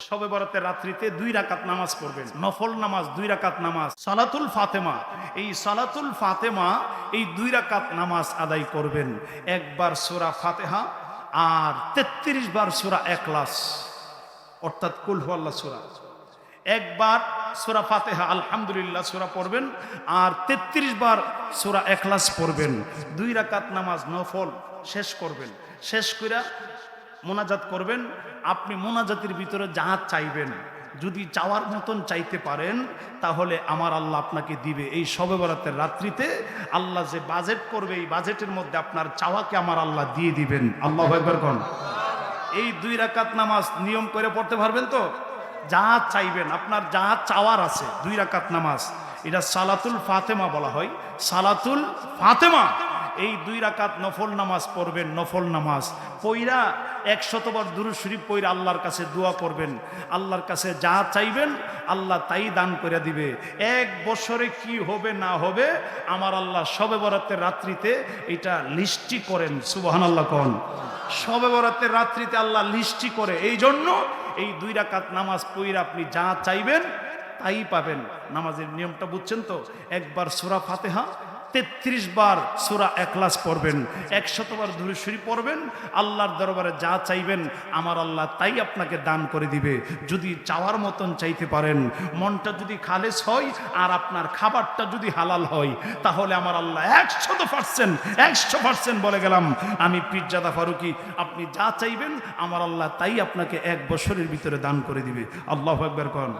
শবে বরাতের রাত্রিতে 2 রাকাত নামাজ পড়বেন, নফল নামাজ 2 রাকাত নামাজ, সালাতুল ফাতেমা। এই সালাতুল ফাতেমা এই 2 রাকাত নামাজ আদায় করবেন। একবার সূরা ফাতিহা আর 33 বার সূরা ইখলাস, অর্থাৎ কুল হুয়াল্লাহ সূরা। একবার সূরা ফাতিহা আলহামদুলিল্লাহ সূরা পড়বেন আর 33 বার সূরা ইখলাস পড়বেন। 2 রাকাত নামাজ নফল শেষ করবেন। শেষ কইরা মোনাজাত করবেন। আপনি মোনাজাতের ভিতরে যা চাইবেন, যদি চাওয়ার মতন চাইতে পারেন তাহলে আমার আল্লাহ আপনাকে দিবে। এই শবে বরাতের রাত্রিতে আল্লাহ যে বাজেট করবে, এই বাজেটের মধ্যে আপনার চাওয়াকে আমার আল্লাহ দিয়ে দিবেন। আল্লাহু আকবার কোন। এই 2 রাকাত নামাজ নিয়ম করে পড়তে পারবেন তো? যা চাইবেন, আপনার যা চাওয়ার আছে, 2 রাকাত নামাজ, এটা সালাতুল ফাতেমা বলা হয়। সালাতুল ফাতেমা এই 2 রাকাত নফল নামাজ পড়বেন। নফল নামাজ পইরা 100 বার দুরূদ শরীফ পইরা আল্লাহর কাছে দোয়া করবেন। আল্লাহর কাছে যা চাইবেন আল্লাহ তাই দান করে দিবে। 1 বছরে কি হবে না হবে আমার আল্লাহ শবে বরাতের রাত্রিতে এটা লিস্টি করেন। সুবহানাল্লাহ কোন। শবে বরাতের রাত্রিতে আল্লাহ লিস্টি করে। এই জন্য এই 2 রাকাত নামাজ পইরা আপনি যা চাইবেন তাই পাবেন। নামাজের নিয়মটা বুঝছেন তো? একবার সূরা ফাতিহা, 33 বার সূরা ইখলাস পড়বেন, 100 বার দুরূদ শরীফ পড়বেন। আল্লাহর দরবারে যা চাইবেন আমার আল্লাহ তাই আপনাকে দান করে দিবে। যদি চাওয়ার মতন চাইতে পারেন, মনটা যদি খালেস হয় আর আপনার খাবারটা যদি হালাল হয়, তাহলে আমার আল্লাহ 100% বলে গেলাম আমি পীরজাদা ফারুকী, আপনি যা চাইবেন আমার আল্লাহ তাই আপনাকে 1 বছরের ভিতরে দান করে দিবে। আল্লাহু আকবার কোন।